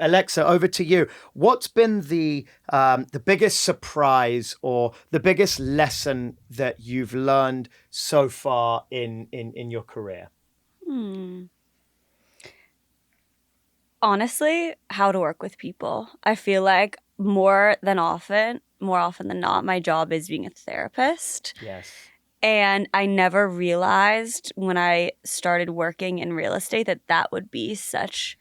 Alexa, over to you. What's been the biggest surprise or the biggest lesson that you've learned so far in your career? Honestly, how to work with people. I feel like more often than not, my job is being a therapist. Yes. And I never realized when I started working in real estate that would be such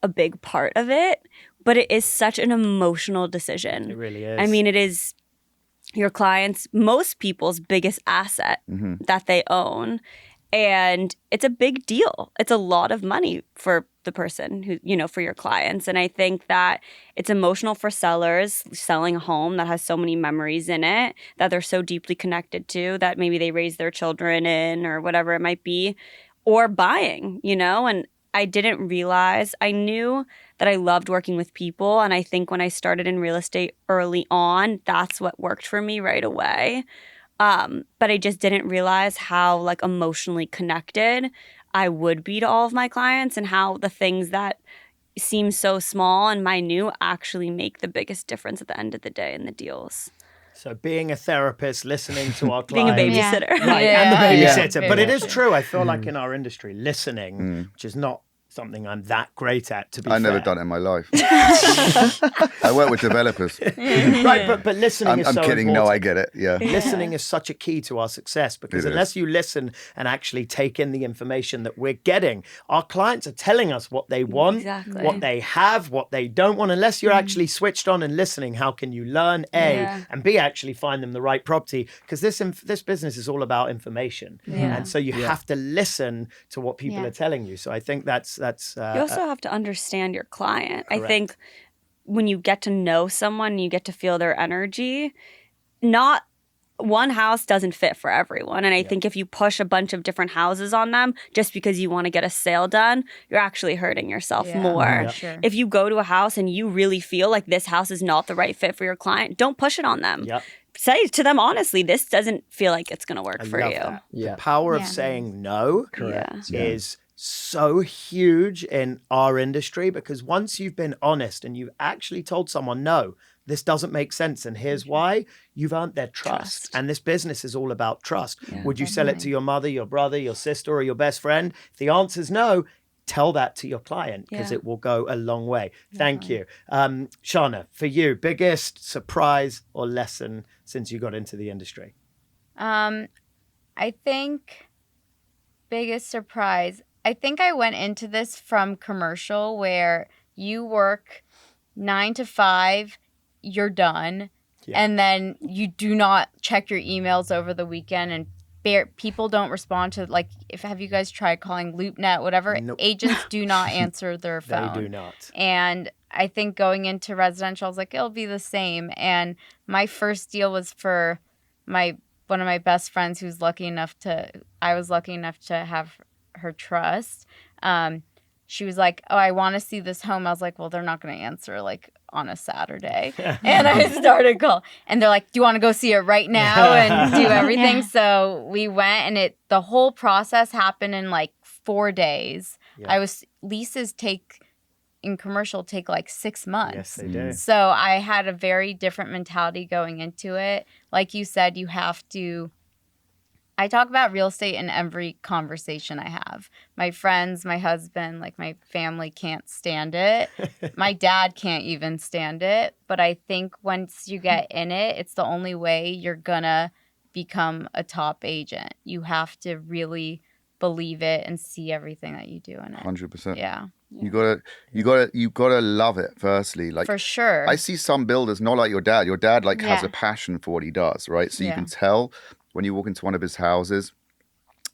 a big part of it. But it is such an emotional decision. It really is. I mean, it is your clients, most people's biggest asset that they own. And it's a big deal. It's a lot of money for the person who, for your clients. And I think that it's emotional for sellers selling a home that has so many memories in it that they're so deeply connected to, that maybe they raise their children in or whatever it might be, or buying, and I didn't realize. I knew that I loved working with people. And I think when I started in real estate early on, that's what worked for me right away. But I just didn't realize how emotionally connected I would be to all of my clients, and how the things that seem so small and minute actually make the biggest difference at the end of the day in the deals. So being a therapist, listening to our Being a clients. babysitter. Right, and the babysitter. Yeah. But it is true. I feel like in our industry, listening, which is not something I'm that great at, to be fair. I've never done it in my life. I work with developers. Right, but listening is so I'm kidding. important. No, I get it. Yeah. Listening is such a key to our success, because unless you listen and actually take in the information that we're getting, our clients are telling us what they want, what they have, what they don't want. Unless you're actually switched on and listening, how can you learn, A, and B, actually find them the right property? Because this business is all about information. And so you have to listen to what people are telling you. So I think that's you also have to understand your client. Correct. I think when you get to know someone, you get to feel their energy. Not one house doesn't fit for everyone. And I think if you push a bunch of different houses on them just because you want to get a sale done, you're actually hurting yourself more. Sure. If you go to a house and you really feel like this house is not the right fit for your client, don't push it on them. Say to them honestly, this doesn't feel like it's going to work for you. That. The power of saying no is so huge in our industry, because once you've been honest and you've actually told someone, no, this doesn't make sense, and here's why, you've earned their trust. And this business is all about trust. Would you sell it to your mother, your brother, your sister, or your best friend? If the answer's no, tell that to your client, because it will go a long way. Thank you. Shana, for you, biggest surprise or lesson since you got into the industry? I think biggest surprise, I think I went into this from commercial, where you work 9 to 5, you're done. And then you do not check your emails over the weekend, and people don't respond to, have you guys tried calling LoopNet, whatever? Nope. Agents do not answer their phone. They do not. And I think going into residential, I was like, it'll be the same. And my first deal was for one of my best friends I was lucky enough to have her trust. She was like, oh, I want to see this home. I was like, well, they're not going to answer on a Saturday. And I started calling, and they're like, do you want to go see it right now and do everything? So we went, and the whole process happened in 4 days. Leases in commercial take 6 months. Yes, they do. So I had a very different mentality going into it. Like you said, I talk about real estate in every conversation I have. My friends, my husband, my family can't stand it. My dad can't even stand it. But I think once you get in it, it's the only way you're gonna become a top agent. You have to really believe it and see everything that you do in it. 100%. Yeah. You gotta love it. Firstly, for sure. I see some builders not like your dad. Your dad has a passion for what he does, right? So you can tell when you walk into one of his houses,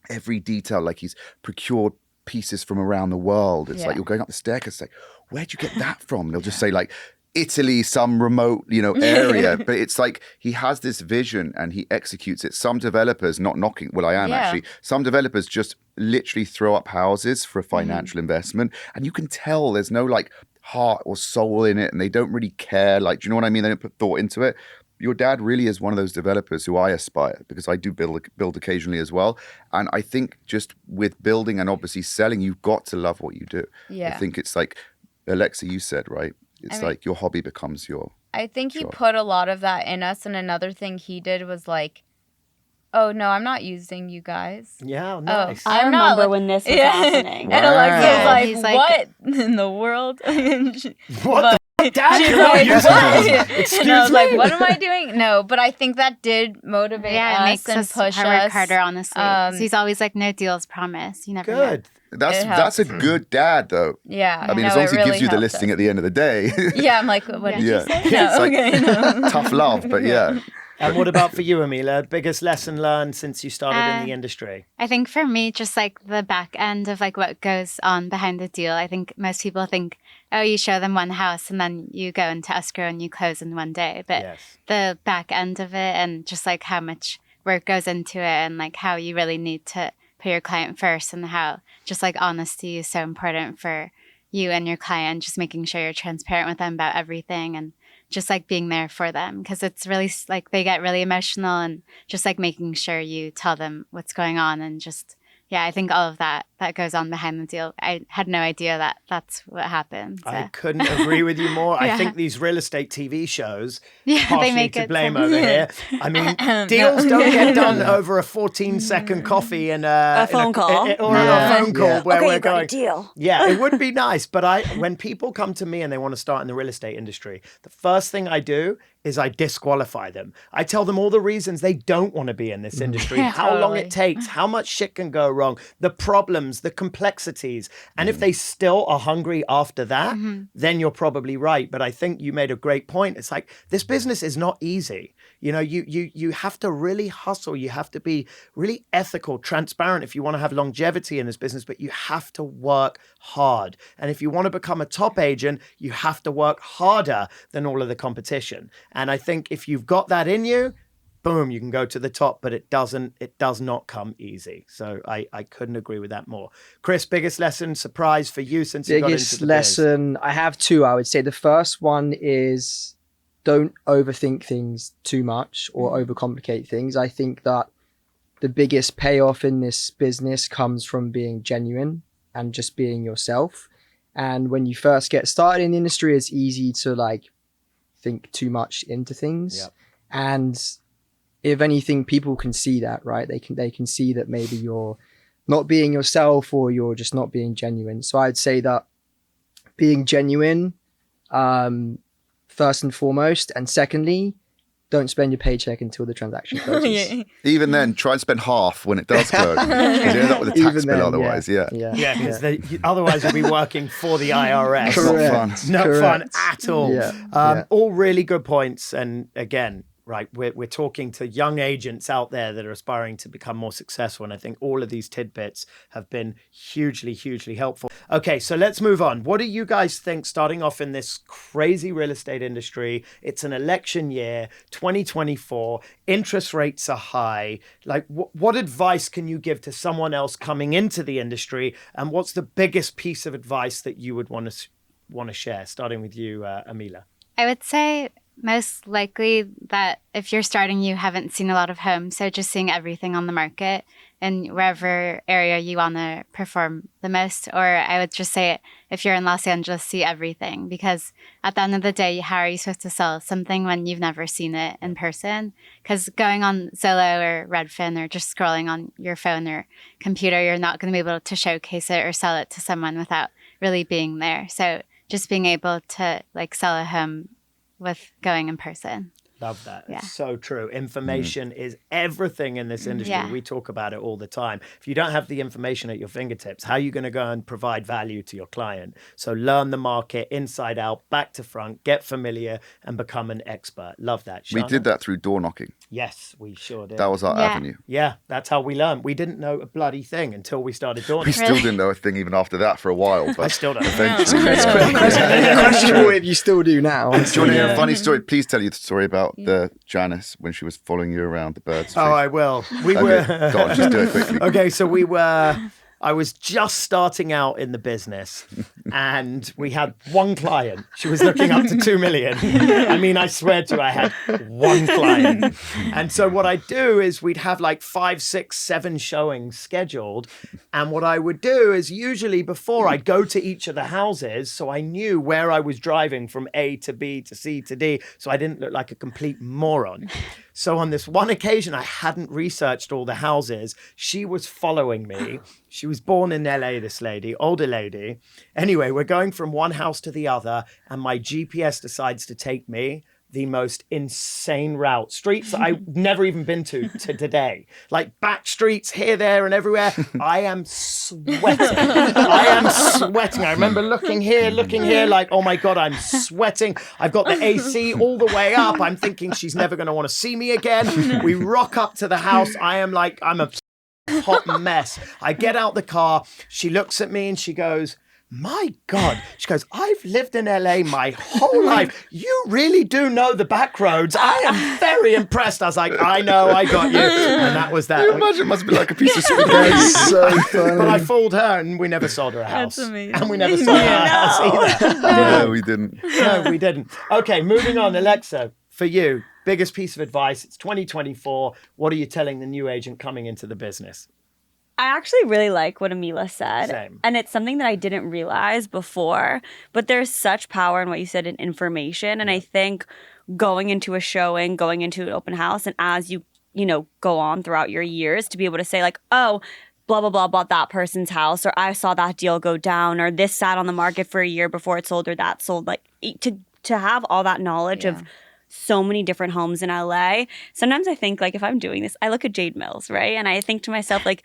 every detail, he's procured pieces from around the world. It's you're going up the staircase, where'd you get that from? And they'll just say Italy, some remote, area. But it's he has this vision and he executes it. Some developers, not knocking, well, I am actually, some developers just literally throw up houses for a financial investment. And you can tell there's no heart or soul in it, and they don't really care. Do you know what I mean? They don't put thought into it. Your dad really is one of those developers who I aspire, because I do build occasionally as well. And I think just with building and obviously selling, you've got to love what you do. Yeah. I think it's Alexa, you said, right? It's like your hobby becomes your I think he job. put a lot of that in us. And another thing he did was like, oh, no, I'm not using you guys. Yeah, nice. I remember when this was happening. And Alexa was He's what in the world? What the Dad, she's you're like, not using what? this. Excuse And I was me? like, what am I doing? No, but I think that did motivate Yeah, it us makes and us push work us. harder, honestly. 'Cause he's always like, no deals promised. You never know. Good. That's a good dad, though. Yeah. I mean, no, as long as it he gives really you the helped listing us. at the end of the day. Yeah, I'm like, what did Yeah. you say? It's No, like okay, no. tough love, but yeah. And what about for you, Emila? Biggest lesson learned since you started in the industry? I think for me, just like the back end of like what goes on behind the deal. I think most people think, oh, you show them one house and then you go into escrow and you close in one day. But Yes. the back end of it and just like how much work goes into it and like how you really need to put your client first and how just like honesty is so important for you and your client, just making sure you're transparent with them about everything and just like being there for them because it's really like they get really emotional and just like making sure you tell them what's going on and just yeah, I think all of that goes on behind the deal. I had no idea that that's what happened. So. I couldn't agree with you more. Yeah. I think these real estate TV shows, Yeah, partially they make to it blame so- over here. I mean, deals don't get done over a 14-second coffee and A phone call. or a phone call Yeah. where Okay, we're you got a going. deal. Yeah, it would be nice. But when people come to me and they want to start in the real estate industry, the first thing I do is I disqualify them. I tell them all the reasons they don't want to be in this industry, how long Totally. it takes, how much shit can go wrong, the problems, the complexities. And if they still are hungry after that, then you're probably right. But I think you made a great point. It's like, this business is not easy. You know, you have to really hustle. You have to be really ethical, transparent if you want to have longevity in this business, but you have to work hard. And if you want to become a top agent, you have to work harder than all of the competition. And I think if you've got that in you, boom, you can go to the top, but it does not come easy. So I couldn't agree with that more. Kris, biggest lesson, surprise for you since you got into Biggest the biz? lesson, I have two, I would say. The first one is don't overthink things too much or overcomplicate things. I think that the biggest payoff in this business comes from being genuine and just being yourself. And when you first get started in the industry, it's easy to like think too much into things. Yep. And if anything, people can see that, right? They can see that maybe you're not being yourself or you're just not being genuine. So I'd say that being genuine, first and foremost, and secondly, don't spend your paycheck until the transaction closes. Even then, try and spend half when it does close. Because you end up with a tax Even bill then, otherwise. Yeah. Yeah, because otherwise you'll be working for the IRS. It's not Correct. fun. It's not Correct. fun at all. Yeah. All really good points. And again, right, we're talking to young agents out there that are aspiring to become more successful. And I think all of these tidbits have been hugely, hugely helpful. Okay, so let's move on. What do you guys think, starting off in this crazy real estate industry? It's an election year, 2024, interest rates are high. Like, what advice can you give to someone else coming into the industry? And what's the biggest piece of advice that you would want to share? Starting with you, Emila. I would say most likely that if you're starting, you haven't seen a lot of homes. So just seeing everything on the market and wherever area you want to perform the most. Or I would just say if you're in Los Angeles, see everything. Because at the end of the day, how are you supposed to sell something when you've never seen it in person? Because going on Zillow or Redfin or just scrolling on your phone or computer, you're not going to be able to showcase it or sell it to someone without really being there. So just being able to like sell a home with going in person. Love that. Yeah. It's so true. Information is everything in this industry. Yeah. We talk about it all the time. If you don't have the information at your fingertips, how are you going to go and provide value to your client? So learn the market inside out, back to front, get familiar and become an expert. Love that. We Shana? did that through door knocking. Yes, we sure did. That was our Yeah. avenue. Yeah, that's how we learned. We didn't know a bloody thing until we started doing We it. still didn't know a thing even after that for a while. But I still don't know. eventually, Questionable if you still do now. Do you want to hear a funny story? Please tell you the story about the Janice when she was following you around the birds. Oh, I will. We Okay, were. go on, just do it quickly. Okay, so we were I was just starting out in the business and we had one client. She was looking up to 2 million. I mean, I swear to you, I had one client. And so what I'd do is we'd have like 5, 6, 7 showings scheduled. And what I would do is usually before I'd go to each of the houses, so I knew where I was driving from A to B to C to D, so I didn't look like a complete moron. So on this one occasion, I hadn't researched all the houses. She was following me. She was born in LA, this lady, older lady. Anyway, we're going from one house to the other, and my GPS decides to take me the most insane route. Streets I've never even been to today. Like back streets here, there, and everywhere. I am sweating. I remember looking here, like, oh my God, I'm sweating. I've got the AC all the way up. I'm thinking she's never going to want to see me again. We rock up to the house. I'm a hot mess. I get out the car. She looks at me and she goes, my God. She goes, I've lived in LA my whole life. You really do know the back roads. I am very impressed. I was like, I know, I got you. And that was that. Can you imagine? It must be like a piece of spaghetti. So funny. But I fooled her and we never sold her a house. That's amazing. And we never sold her a house either. No, we didn't. No, we didn't. Okay, moving on. Alexa, for you, biggest piece of advice. It's 2024. What are you telling the new agent coming into the business? I actually really like what Emila said. Same. And it's something that I didn't realize before, but there's such power in what you said in information. And I think going into a showing, going into an open house, and as you go on throughout your years to be able to say like, oh, blah, blah, blah, bought that person's house, or I saw that deal go down, or this sat on the market for a year before it sold, or that sold, like to have all that knowledge of so many different homes in LA. Sometimes I think like if I'm doing this, I look at Jade Mills, right? And I think to myself like,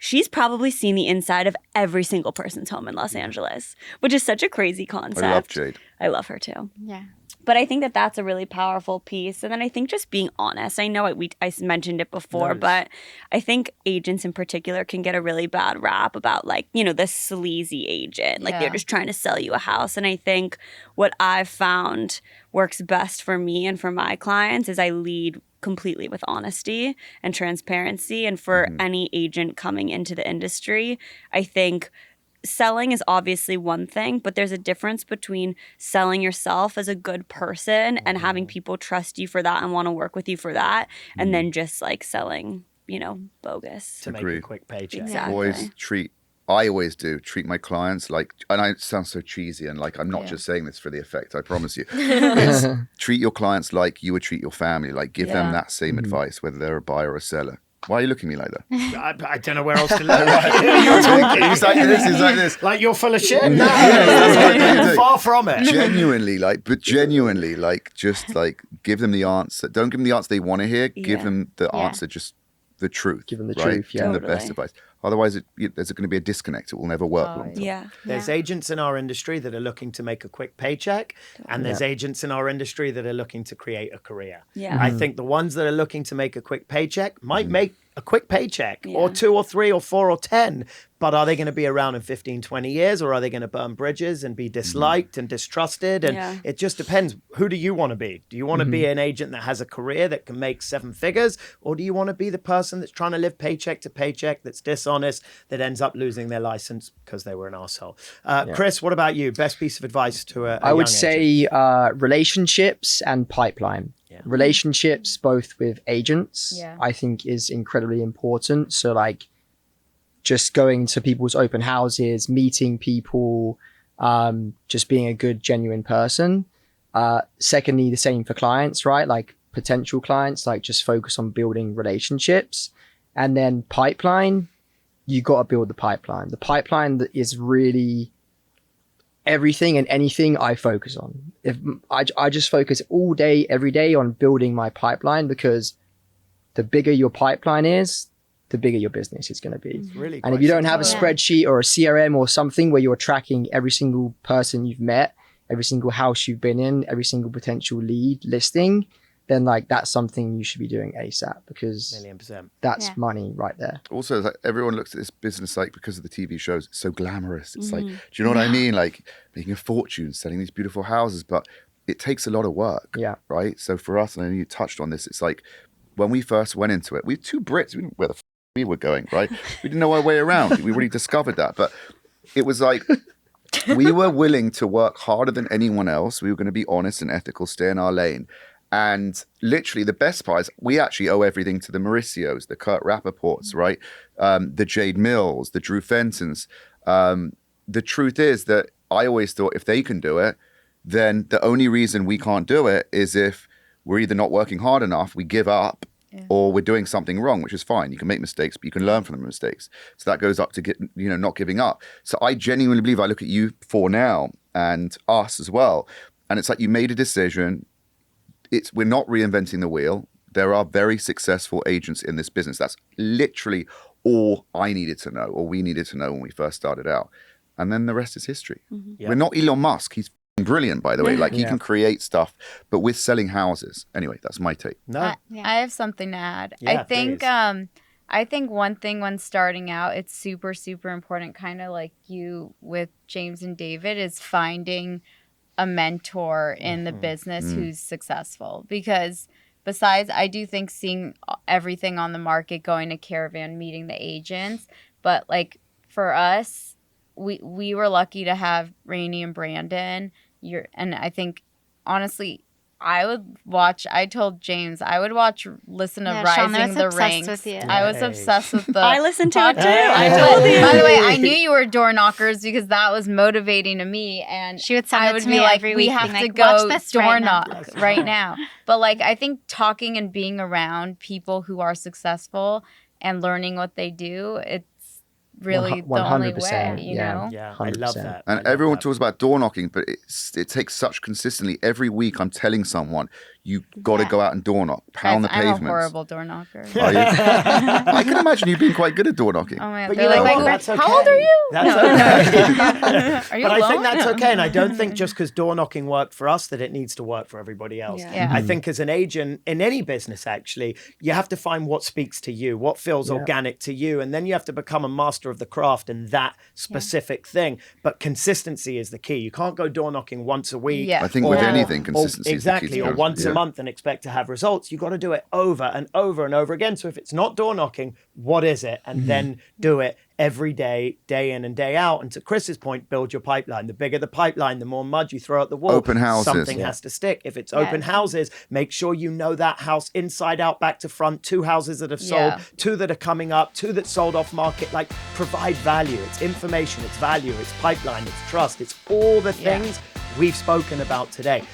she's probably seen the inside of every single person's home in Los Angeles, which is such a crazy concept. I love Jade. I love her too. Yeah. But I think that that's a really powerful piece. And then I think just being honest. I know I mentioned it before, but I think agents in particular can get a really bad rap about like, the sleazy agent. Like they're just trying to sell you a house. And I think what I've found works best for me and for my clients is I lead completely with honesty and transparency. And for any agent coming into the industry, I think selling is obviously one thing, but there's a difference between selling yourself as a good person and having people trust you for that and want to work with you for that, and then just like selling, bogus. To make a quick paycheck. Exactly. I always do treat my clients like, and it sounds so cheesy and like I'm not just saying this for the effect, I promise you. It's treat your clients like you would treat your family, like give them that same advice, whether they're a buyer or a seller. Why are you looking at me like that? I don't know where else to look. He's like this, he's like this. Like you're full of shit. No, that's what Far from it. Genuinely, just like give them the answer. Don't give them the answer they want to hear. Give them the answer, just the truth. Give them the truth, Give them the best advice. Otherwise, there's going to be a disconnect. It will never work long term. There's agents in our industry that are looking to make a quick paycheck, and there's agents in our industry that are looking to create a career. I think the ones that are looking to make a quick paycheck might make a quick paycheck or 2 or 3 or 4 or 10, but are they going to be around in 15, 20 years, or are they going to burn bridges and be disliked and distrusted? And it just depends. Who do you want to be? Do you want to be an agent that has a career that can make 7 figures, or do you want to be the person that's trying to live paycheck to paycheck, that's dishonest, that ends up losing their license because they were an asshole? Kris, what about you? Best piece of advice to a I would young say relationships and pipeline. Relationships, both with agents, I think is incredibly important. So like just going to people's open houses, meeting people, just being a good, genuine person. Secondly, the same for clients, right? Like potential clients, like just focus on building relationships. And then pipeline, you got to build the pipeline. The pipeline that is really everything and anything I focus on. If I just focus all day, every day on building my pipeline, because the bigger your pipeline is, the bigger your business is going to be. Really, and if you don't have a spreadsheet or a CRM or something where you're tracking every single person you've met, every single house you've been in, every single potential lead listing, then like that's something you should be doing ASAP, because 1,000,000%. that's money right there. Also, like, everyone looks at this business like, because of the TV shows, it's so glamorous. It's like, do you know what I mean? Like making a fortune, selling these beautiful houses, but it takes a lot of work. Right. So for us, and I know you touched on this, it's like when we first went into it, we were 2 Brits. We didn't know where the we were going, right? We didn't know our way around. We already discovered that. But it was like, we were willing to work harder than anyone else. We were going to be honest and ethical, stay in our lane. And literally the best part is we actually owe everything to the Mauricios, the Kurt Rappaports, right? The Jade Mills, the Drew Fentons. The truth is that I always thought if they can do it, then the only reason we can't do it is if we're either not working hard enough, we give up, or we're doing something wrong, which is fine. You can make mistakes, but you can learn from the mistakes. So that goes up to not giving up. So I genuinely believe, I look at you four now and us as well, and it's like you made a decision. We're not reinventing the wheel. There are very successful agents in this business. That's literally all I needed to know, or we needed to know when we first started out. And then the rest is history. Yep. We're not Elon Musk. He's brilliant, by the way. Like, he can create stuff, but we're selling houses. Anyway, that's my take. I have something to add. I think one thing when starting out, it's super, super important, kind of like you with James and David, is finding a mentor in the business who's successful. Because besides, I do think seeing everything on the market, going to Caravan, meeting the agents, but like for us, we were lucky to have Rainey and Brandon. And I think, honestly, I told James, I would listen to Rising the Ranks. With you. I was obsessed with the I listened to it too. I told you. By the way, I knew you were door knockers because that was motivating to me. And she would send I it would to be me like, every we week, have to like, go door right knock right now. But like, I think talking and being around people who are successful and learning what they do, it's really the only way, you know? Yeah, I love that. And everyone talks about door knocking, but it takes such consistently. Every week I'm telling someone, you got to go out and door knock, pound the pavements. I'm a horrible door knocker. Are you? I can imagine you being quite good at door knocking. Oh my God. But They're you know like, what? That's okay. How old are you? That's okay. Are you But alone? I think that's okay. And I don't think just because door knocking worked for us that it needs to work for everybody else. Yeah. I think as an agent in any business, actually, you have to find what speaks to you, what feels organic to you. And then you have to become a master of the craft in that specific thing. But consistency is the key. You can't go door knocking once a week. Yeah. I think with anything, consistency exactly, is the key. or once a month and expect to have results. You've got to do it over and over and over again. So if it's not door knocking, what is it? And then do it every day, day in and day out. And to Kris's point, build your pipeline. The bigger the pipeline, the more mud you throw at the wall. Open houses. Something has to stick. If it's open houses, make sure you know that house inside out, back to front, 2 houses that have sold, 2 that are coming up, 2 that sold off market. Like, provide value. It's information, it's value, it's pipeline, it's trust. It's all the things we've spoken about today.